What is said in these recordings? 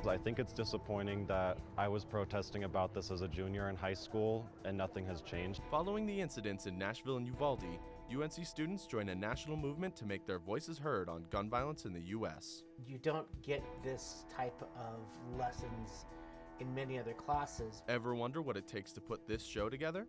I think it's disappointing that I was protesting about this as a junior in high school and nothing has changed. Following the incidents in Nashville and Uvalde, UNC students joined a national movement to make their voices heard on gun violence in the U.S. You don't get this type of lessons in many other classes. Ever wonder what it takes to put this show together?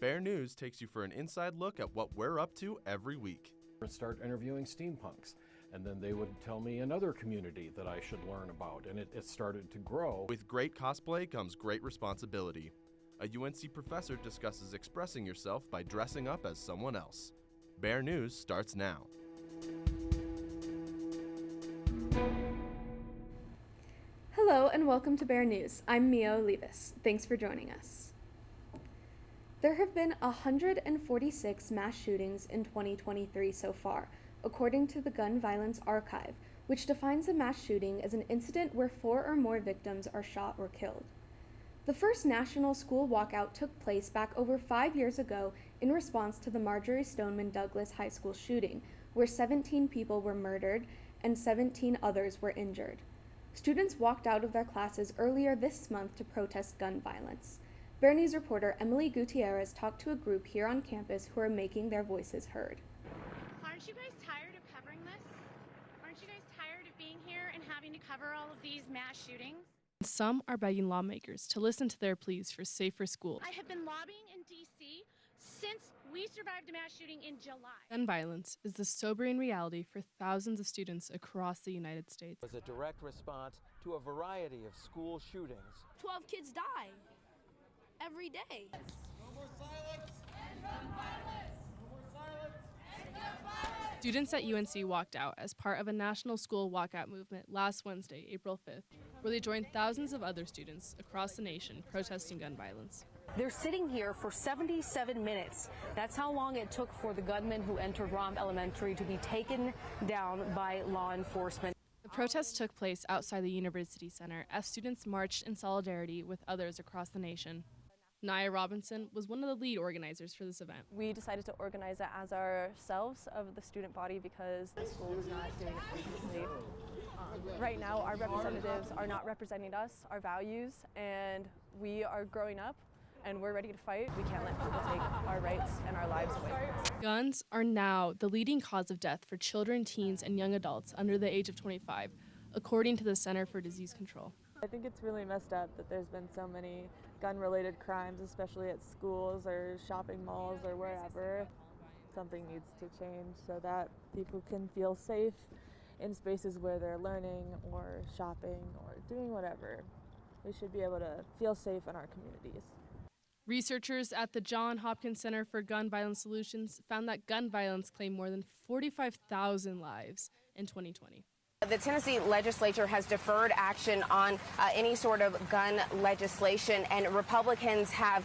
Bear News takes you for an inside look at what we're up to every week. Start interviewing steampunks, and then they would tell me another community that I should learn about, and it started to grow. With great cosplay comes great responsibility. A UNC professor discusses expressing yourself by dressing up as someone else. Bear News starts now. Hello and welcome to Bear News. I'm Mia Olivas. Thanks for joining us. There have been 146 mass shootings in 2023 so far, according to the Gun Violence Archive, which defines a mass shooting as an incident where 4 or more victims are shot or killed. The first national school walkout took place back over 5 years ago in response to the Marjory Stoneman Douglas High School shooting, where 17 people were murdered and 17 others were injured. Students walked out of their classes earlier this month to protest gun violence. Bear News reporter Emily Gutierrez talked to a group here on campus who are making their voices heard. Aren't you guys tired of covering this? Aren't you guys tired of being here and having to cover all of these mass shootings? Some are begging lawmakers to listen to their pleas for safer schools. I have been lobbying in D.C. since we survived a mass shooting in July. Gun violence is the sobering reality for thousands of students across the United States. As a direct response to a variety of school shootings. 12 kids die every day. No more silence! End gun violence! No more silence! End gun violence! Students at UNC walked out as part of a national school walkout movement last Wednesday, April 5th, where they joined thousands of other students across the nation protesting gun violence. They're sitting here for 77 minutes. That's how long it took for the gunman who entered Romb Elementary to be taken down by law enforcement. The protest took place outside the University Center as students marched in solidarity with others across the nation. Nia Robinson was one of the lead organizers for this event. We decided to organize it as ourselves of the student body because the school was not doing it previously. Right now, our representatives are not representing us, our values, and we are growing up and we're ready to fight. We can't let people take our rights and our lives away from us. Guns are now the leading cause of death for children, teens, and young adults under the age of 25, according to the Center for Disease Control. I think it's really messed up that there's been so many gun-related crimes, especially at schools or shopping malls or wherever. Something needs to change so that people can feel safe in spaces where they're learning or shopping or doing whatever. We should be able to feel safe in our communities. Researchers at the Johns Hopkins Center for Gun Violence Solutions found that gun violence claimed more than 45,000 lives in 2020. The Tennessee legislature has deferred action on any sort of gun legislation, and Republicans have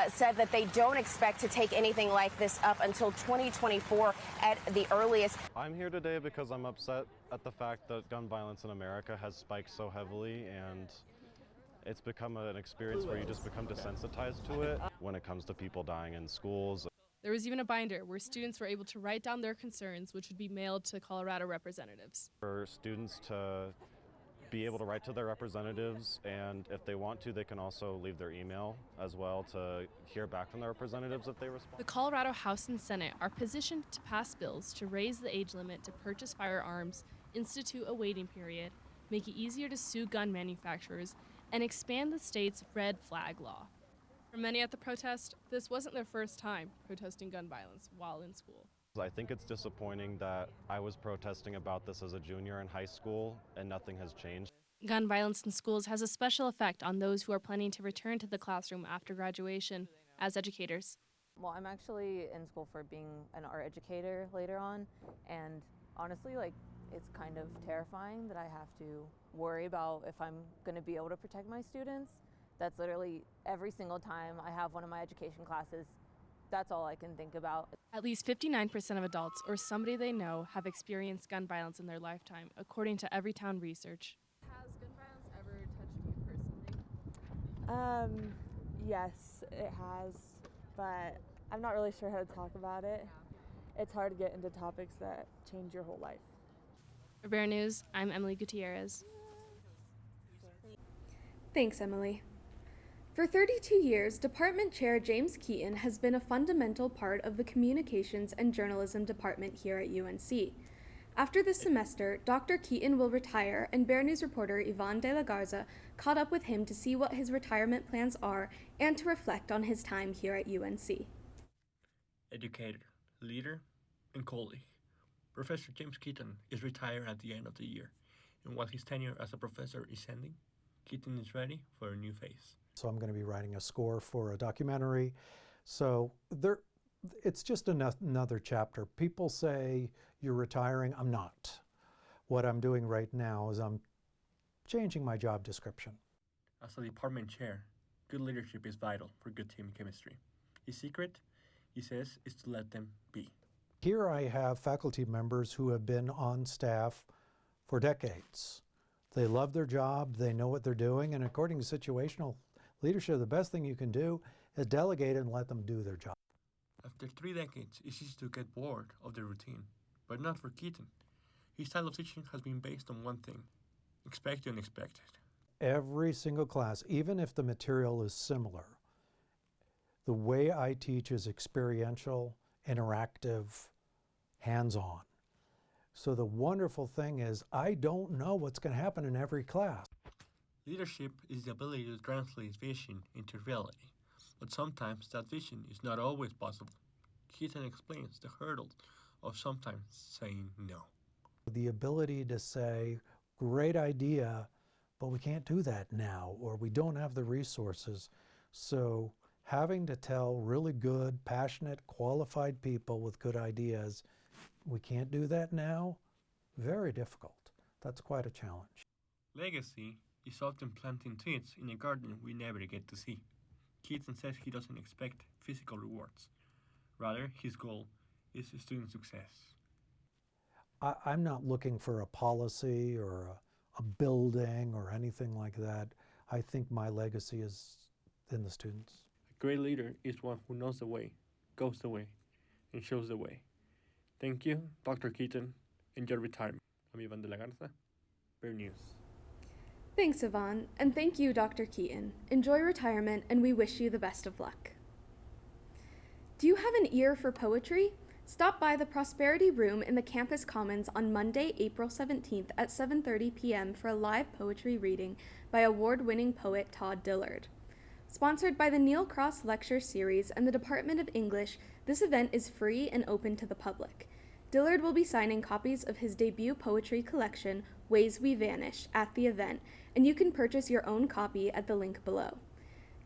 said that they don't expect to take anything like this up until 2024 at the earliest. I'm here today because I'm upset at the fact that gun violence in America has spiked so heavily, and it's become an experience where you just become desensitized to it when it comes to people dying in schools. There was even a binder where students were able to write down their concerns, which would be mailed to Colorado representatives. For students to be able to write to their representatives, and if they want to, they can also leave their email as well to hear back from their representatives if they respond. The Colorado House and Senate are positioned to pass bills to raise the age limit to purchase firearms, institute a waiting period, make it easier to sue gun manufacturers, and expand the state's red flag law. For many at the protest, this wasn't their first time protesting gun violence while in school. I think it's disappointing that I was protesting about this as a junior in high school and nothing has changed. Gun violence in schools has a special effect on those who are planning to return to the classroom after graduation as educators. Well, I'm actually in school for being an art educator later on, and honestly, it's kind of terrifying that I have to worry about if I'm going to be able to protect my students. That's literally every single time I have one of my education classes, that's all I can think about. At least 59% of adults or somebody they know have experienced gun violence in their lifetime, according to Everytown research. Has gun violence ever touched you personally? Yes, it has, but I'm not really sure how to talk about it. It's hard to get into topics that change your whole life. For Bear News, I'm Emily Gutierrez. Thanks, Emily. For 32 years, Department Chair James Keaton has been a fundamental part of the Communications and Journalism Department here at UNC. After this semester, Dr. Keaton will retire, and Bear News reporter Yvonne De La Garza caught up with him to see what his retirement plans are and to reflect on his time here at UNC. Educator, leader, and colleague. Professor James Keaton is retired at the end of the year, and while his tenure as a professor is ending, Keaton is ready for a new phase. So I'm going to be writing a score for a documentary. So it's just another chapter. People say you're retiring. I'm not. What I'm doing right now is I'm changing my job description. As a department chair, good leadership is vital for good team chemistry. His secret, he says, is to let them be. Here I have faculty members who have been on staff for decades. They love their job, they know what they're doing, and according to situational leadership, the best thing you can do is delegate and let them do their job. After 3 decades, it's easy to get bored of the routine, but not for Keaton. His style of teaching has been based on one thing: expect the unexpected. Every single class, even if the material is similar, the way I teach is experiential, interactive, hands-on. So the wonderful thing is I don't know what's going to happen in every class. Leadership is the ability to translate vision into reality, but sometimes that vision is not always possible. Keaton explains the hurdle of sometimes saying no. The ability to say, great idea, but we can't do that now, or we don't have the resources. So having to tell really good, passionate, qualified people with good ideas, we can't do that now, very difficult. That's quite a challenge. Legacy is often planting seeds in a garden we never get to see. Keaton says he doesn't expect physical rewards. Rather, his goal is student success. I'm not looking for a policy or a building or anything like that. I think my legacy is in the students. A great leader is one who knows the way, goes the way, and shows the way. Thank you, Dr. Keaton. Enjoy retirement. I'm Yvonne De La Garza, Bear News. Thanks, Yvonne, and thank you, Dr. Keaton. Enjoy retirement, and we wish you the best of luck. Do you have an ear for poetry? Stop by the Prosperity Room in the Campus Commons on Monday, April 17th at 7:30 p.m. for a live poetry reading by award-winning poet Todd Dillard. Sponsored by the Neil Cross Lecture Series and the Department of English, this event is free and open to the public. Dillard will be signing copies of his debut poetry collection, Ways We Vanish, at the event, and you can purchase your own copy at the link below.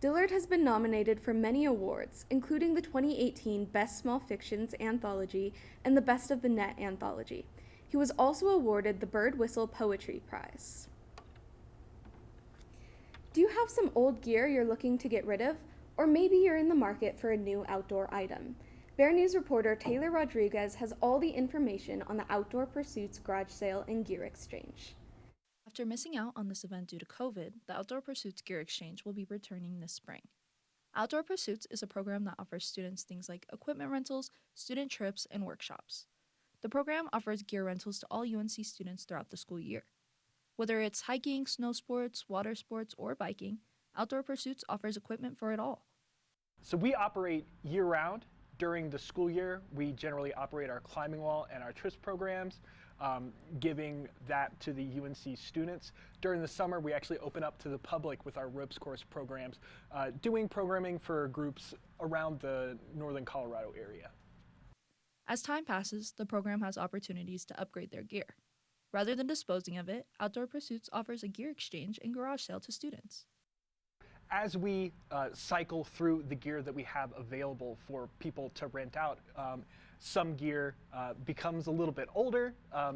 Dillard has been nominated for many awards, including the 2018 Best Small Fictions Anthology and the Best of the Net Anthology. He was also awarded the Bird Whistle Poetry Prize. Do you have some old gear you're looking to get rid of? Or maybe you're in the market for a new outdoor item? Bear News reporter Taylor Rodriguez has all the information on the Outdoor Pursuits garage sale and gear exchange. After missing out on this event due to COVID, the Outdoor Pursuits Gear Exchange will be returning this spring. Outdoor Pursuits is a program that offers students things like equipment rentals, student trips, and workshops. The program offers gear rentals to all UNC students throughout the school year. Whether it's hiking, snow sports, water sports, or biking, Outdoor Pursuits offers equipment for it all. So we operate year-round. During the school year, we generally operate our climbing wall and our TRIPS programs, giving that to the UNC students. During the summer, we actually open up to the public with our ropes course programs, doing programming for groups around the northern Colorado area. As time passes, the program has opportunities to upgrade their gear. Rather than disposing of it, Outdoor Pursuits offers a gear exchange and garage sale to students. As we cycle through the gear that we have available for people to rent out, some gear becomes a little bit older.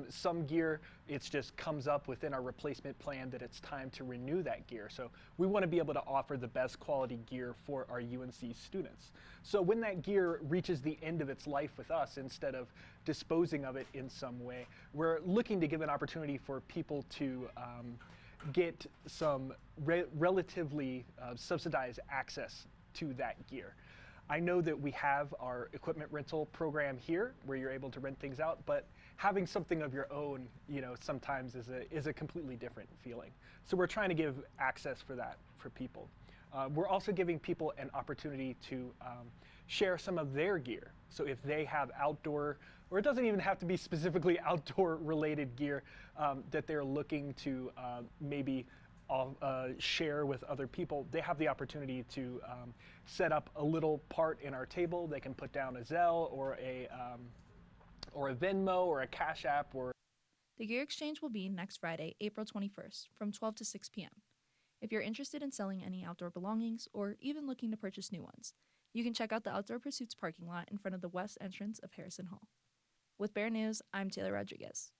Some gear, it just comes up within our replacement plan that it's time to renew that gear. So we want to be able to offer the best quality gear for our UNC students. So when that gear reaches the end of its life with us, instead of disposing of it in some way, we're looking to give an opportunity for people to get some relatively subsidized access to that gear. I know that we have our equipment rental program here where you're able to rent things out, but having something of your own, sometimes is a completely different feeling. So we're trying to give access for that for people. We're also giving people an opportunity to share some of their gear. So if they have outdoor, or it doesn't even have to be specifically outdoor related gear that they're looking to maybe share with other people, they have the opportunity to set up a little part in our table. They can put down a Zelle or a Venmo or a Cash App. The Gear Exchange will be next Friday, April 21st, from 12 to 6 p.m. If you're interested in selling any outdoor belongings or even looking to purchase new ones, you can check out the Outdoor Pursuits parking lot in front of the west entrance of Harrison Hall. With Bear News, I'm Taylor Rodriguez.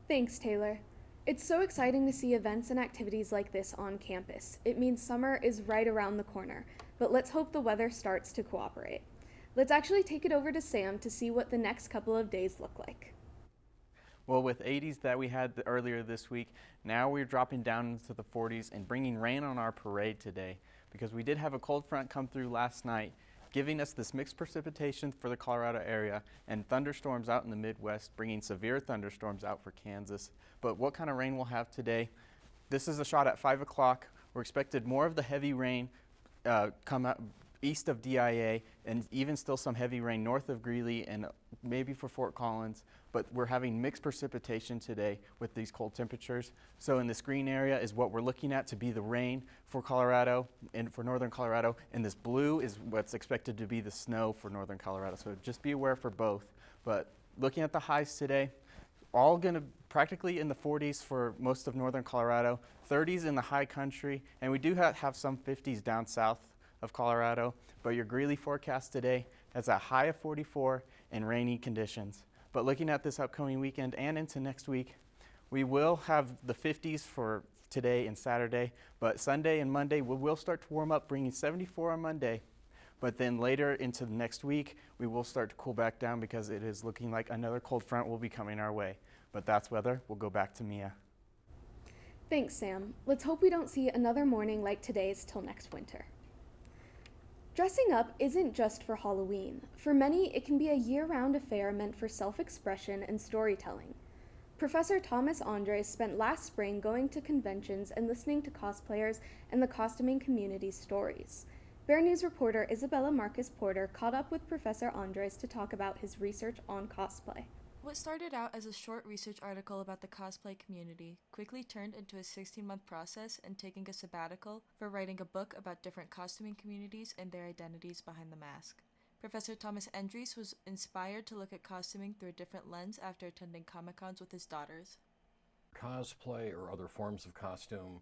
Thanks, Taylor. It's so exciting to see events and activities like this on campus. It means summer is right around the corner, but let's hope the weather starts to cooperate. Let's actually take it over to Sam to see what the next couple of days look like. Well, with 80s that we had earlier this week, now we're dropping down into the 40s and bringing rain on our parade today, because we did have a cold front come through last night, giving us this mixed precipitation for the Colorado area and thunderstorms out in the Midwest, bringing severe thunderstorms out for Kansas. But what kind of rain we'll have today? This is a shot at 5 o'clock. We're expected more of the heavy rain come out east of DIA, and even still some heavy rain north of Greeley and maybe for Fort Collins. But we're having mixed precipitation today with these cold temperatures. So in this green area is what we're looking at to be the rain for Colorado and for northern Colorado, and this blue is what's expected to be the snow for northern Colorado. So just be aware for both. But looking at the highs today, all going to practically in the 40s for most of northern Colorado, 30s in the high country, and we do have some 50s down south of Colorado. But your Greeley forecast today has a high of 44 and rainy conditions. But looking at this upcoming weekend and into next week, we will have the 50s for today and Saturday, but Sunday and Monday we will start to warm up, bringing 74 on Monday. But then later into the next week, we will start to cool back down because it is looking like another cold front will be coming our way. But that's weather. We'll go back to Mia. Thanks, Sam. Let's hope we don't see another morning like today's till next winter. Dressing up isn't just for Halloween. For many, it can be a year-round affair meant for self-expression and storytelling. Professor Thomas Andres spent last spring going to conventions and listening to cosplayers and the costuming community's stories. Bear News reporter Isabella Marcus Porter caught up with Professor Andres to talk about his research on cosplay. What started out as a short research article about the cosplay community quickly turned into a 16-month process and taking a sabbatical for writing a book about different costuming communities and their identities behind the mask. Professor Thomas Andres was inspired to look at costuming through a different lens after attending Comic-Cons with his daughters. Cosplay or other forms of costume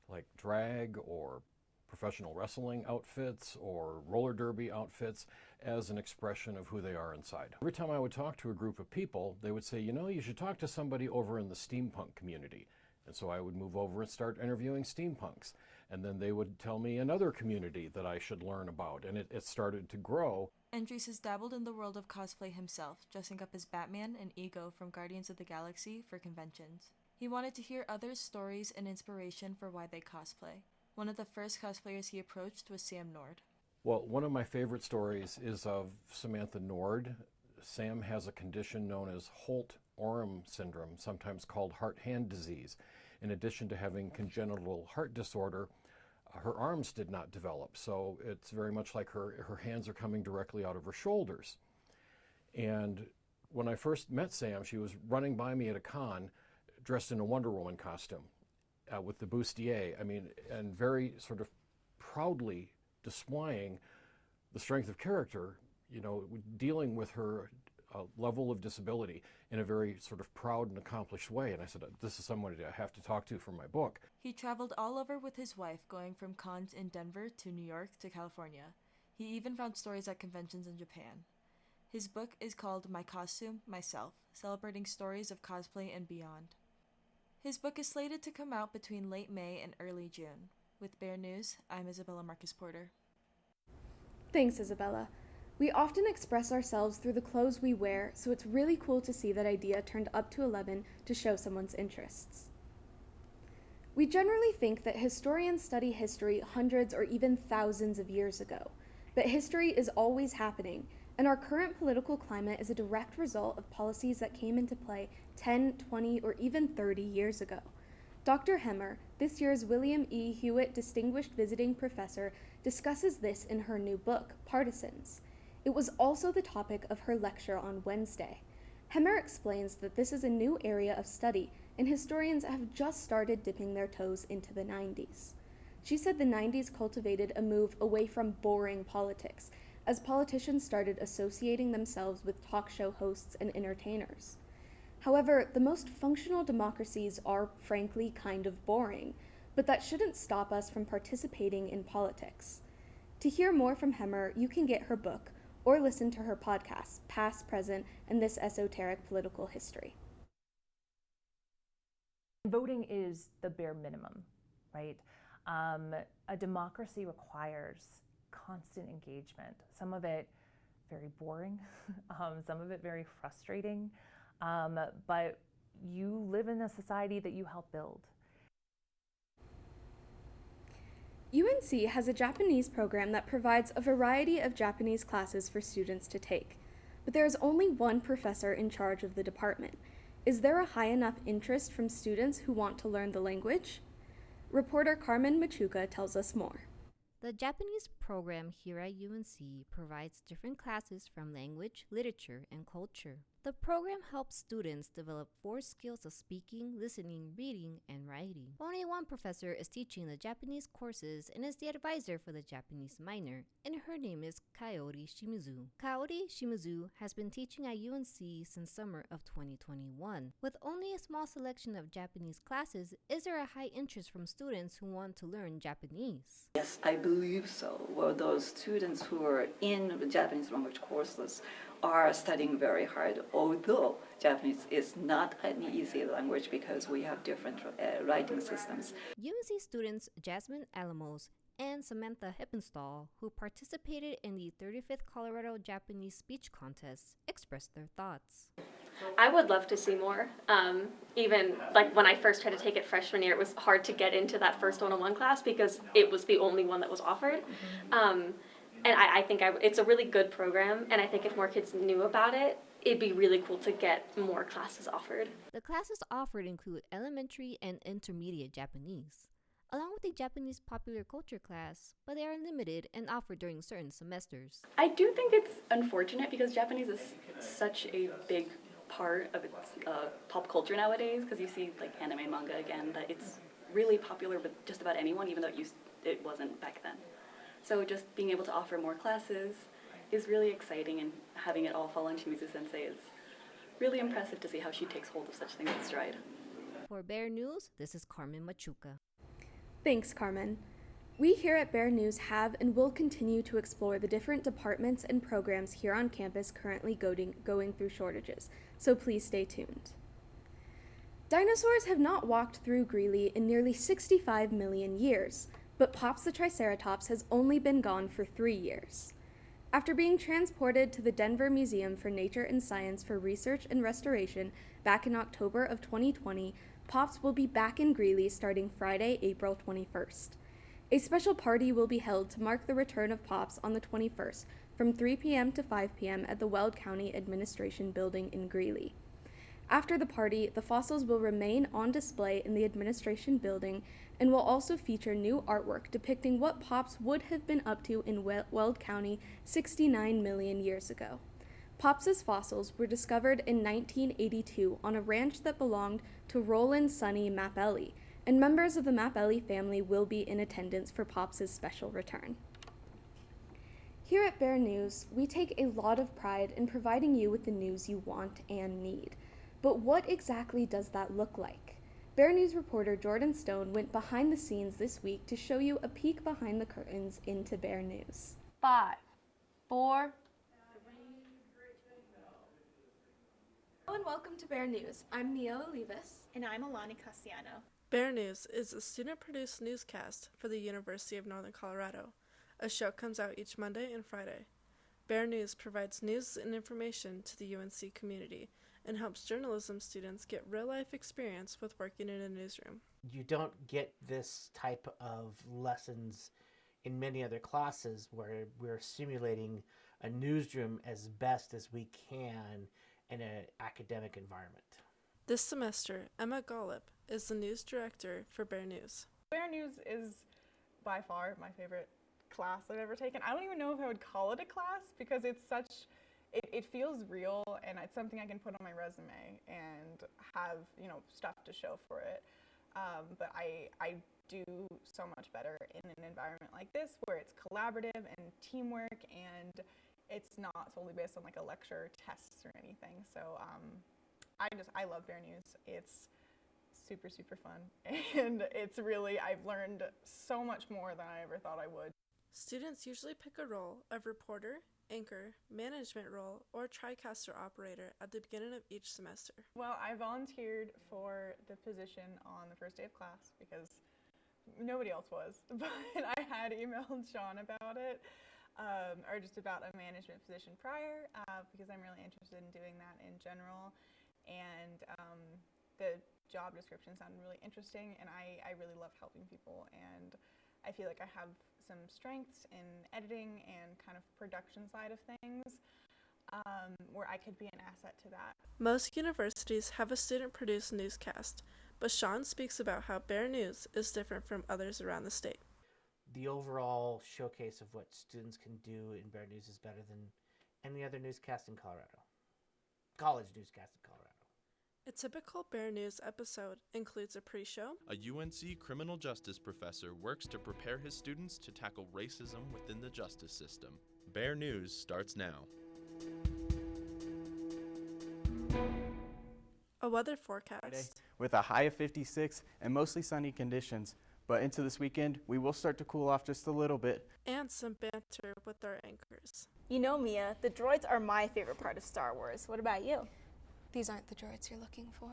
like drag or professional wrestling outfits or roller derby outfits as an expression of who they are inside. Every time I would talk to a group of people, they would say, you should talk to somebody over in the steampunk community. And so I would move over and start interviewing steampunks. And then they would tell me another community that I should learn about. And it started to grow. Andres has dabbled in the world of cosplay himself, dressing up as Batman and Ego from Guardians of the Galaxy for conventions. He wanted to hear others' stories and inspiration for why they cosplay. One of the first cosplayers he approached was Sam Nord. Well, one of my favorite stories is of Samantha Nord. Sam has a condition known as Holt-Oram syndrome, sometimes called heart-hand disease. In addition to having congenital heart disorder, her arms did not develop, so it's very much like her hands are coming directly out of her shoulders. And when I first met Sam, she was running by me at a con dressed in a Wonder Woman costume. With the bustier, and very sort of proudly displaying the strength of character, dealing with her level of disability in a very sort of proud and accomplished way. And I said, this is somebody I have to talk to for my book. He traveled all over with his wife, going from cons in Denver to New York to California. He even found stories at conventions in Japan. His book is called My Costume, Myself, celebrating stories of cosplay and beyond. His book is slated to come out between late May and early June. With Bear News, I'm Isabella Marcus Porter. Thanks, Isabella. We often express ourselves through the clothes we wear, so it's really cool to see that idea turned up to 11 to show someone's interests. We generally think that historians study history hundreds or even thousands of years ago, But history is always happening, and our current political climate is a direct result of policies that came into play 10, 20, or even 30 years ago. Dr. Hemmer, this year's William E. Hewitt Distinguished Visiting Professor, discusses this in her new book, Partisans. It was also the topic of her lecture on Wednesday. Hemmer explains that this is a new area of study, and historians have just started dipping their toes into the 90s. She said the 90s cultivated a move away from boring politics, as politicians started associating themselves with talk show hosts and entertainers. However, the most functional democracies are, frankly, kind of boring, but that shouldn't stop us from participating in politics. To hear more from Hemmer, you can get her book or listen to her podcasts, Past, Present, and This Esoteric Political History. Voting is the bare minimum, right? A democracy requires constant engagement, some of it very boring, some of it very frustrating, but you live in a society that you help build. UNC has a Japanese program that provides a variety of Japanese classes for students to take, but there is only one professor in charge of the department. Is there a high enough interest from students who want to learn the language? Reporter Carmen Machuca tells us more. The Japanese program here at UNC provides different classes from language, literature, and culture. The program helps students develop 4 skills of speaking, listening, reading, and writing. Only one professor is teaching the Japanese courses and is the advisor for the Japanese minor, and her name is Kaori Shimizu. Kaori Shimizu has been teaching at UNC since summer of 2021. With only a small selection of Japanese classes, is there a high interest from students who want to learn Japanese? Yes, I believe so. Well, those students who are in the Japanese language courses are studying very hard, although Japanese is not an easy language because we have different writing systems. UNC students Jasmine Alamos and Samantha Hippenstall, who participated in the 35th Colorado Japanese Speech Contest, expressed their thoughts. I would love to see more. Even like when I first tried to take it freshman year, it was hard to get into that first one-on-one class because it was the only one that was offered. And I think it's a really good program, and I think if more kids knew about it, it'd be really cool to get more classes offered. The classes offered include elementary and intermediate Japanese, along with the Japanese popular culture class, but they are limited and offered during certain semesters. I do think it's unfortunate because Japanese is such a big part of its pop culture nowadays, because you see like anime and manga again, that it's really popular with just about anyone, even though it wasn't back then. So just being able to offer more classes is really exciting, and having it all fall on Shimizu Sensei is really impressive to see how she takes hold of such things in stride. For Bear News, this is Carmen Machuca. Thanks, Carmen. We here at Bear News have and will continue to explore the different departments and programs here on campus currently going through shortages, so please stay tuned. Dinosaurs have not walked through Greeley in nearly 65 million years, but Pops the Triceratops has only been gone for 3 years. After being transported to the Denver Museum for Nature and Science for research and restoration back in October of 2020, Pops will be back in Greeley starting Friday, April 21st. A special party will be held to mark the return of Pops on the 21st from 3 p.m. to 5 p.m. at the Weld County Administration Building in Greeley. After the party, the fossils will remain on display in the administration building and will also feature new artwork depicting what Pops would have been up to in Weld County 69 million years ago. Pops' fossils were discovered in 1982 on a ranch that belonged to Roland Sonny Mapelli, and members of the Mapelli family will be in attendance for Pops' special return. Here at Bear News, we take a lot of pride in providing you with the news you want and need. But what exactly does that look like? Bear News reporter Jordan Stone went behind the scenes this week to show you a peek behind the curtains into Bear News. 5, 4. Hello and welcome to Bear News. I'm Mia Olivas. And I'm Alani Castellano. Bear News is a student-produced newscast for the University of Northern Colorado. A show comes out each Monday and Friday. Bear News provides news and information to the UNC community and helps journalism students get real-life experience with working in a newsroom. You don't get this type of lessons in many other classes where we're simulating a newsroom as best as we can in an academic environment. This semester, Emma Gollop is the news director for Bear News. Bear News is by far my favorite class I've ever taken. I don't even know if I would call it a class because it feels real, and it's something I can put on my resume and have, stuff to show for it. But I do so much better in an environment like this where it's collaborative and teamwork, and it's not solely based on like a lecture or tests or anything. So I love Bear News. It's super, super fun. And I've learned so much more than I ever thought I would. Students usually pick a role of reporter, anchor, management role, or TriCaster operator at the beginning of each semester. Well, I volunteered for the position on the first day of class because nobody else was, but I had emailed Sean about it, or just about a management position prior, because I'm really interested in doing that in general, and the job description sounded really interesting, and I really love helping people, and I feel like I have some strengths in editing and kind of production side of things, where I could be an asset to that. Most universities have a student-produced newscast, but Sean speaks about how Bear News is different from others around the state. The overall showcase of what students can do in Bear News is better than any other newscast in Colorado. College newscast in Colorado. A typical Bear News episode includes a pre-show. A UNC criminal justice professor works to prepare his students to tackle racism within the justice system. Bear News starts now. A weather forecast. With a high of 56 and mostly sunny conditions, but into this weekend, we will start to cool off just a little bit. And some banter with our anchors. You know, Mia, the droids are my favorite part of Star Wars. What about you? These aren't the droids you're looking for.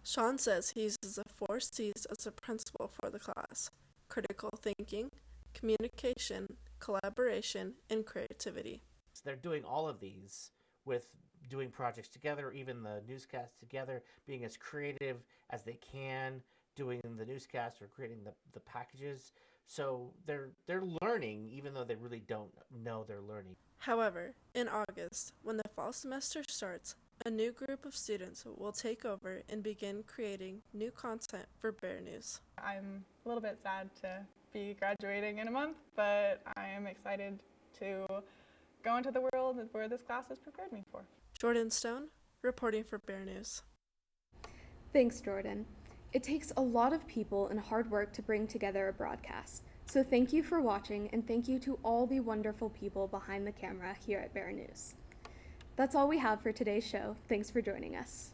Sean says he uses the 4 C's as a principle for the class: critical thinking, communication, collaboration, and creativity. So they're doing all of these with doing projects together, even the newscast together, being as creative as they can, doing the newscast or creating the packages. So they're learning, even though they really don't know they're learning. However, in August, when the fall semester starts, a new group of students will take over and begin creating new content for Bear News. I'm a little bit sad to be graduating in a month, but I am excited to go into the world where this class has prepared me for. Jordan Stone, reporting for Bear News. Thanks, Jordan. It takes a lot of people and hard work to bring together a broadcast. So thank you for watching, and thank you to all the wonderful people behind the camera here at Bear News. That's all we have for today's show. Thanks for joining us.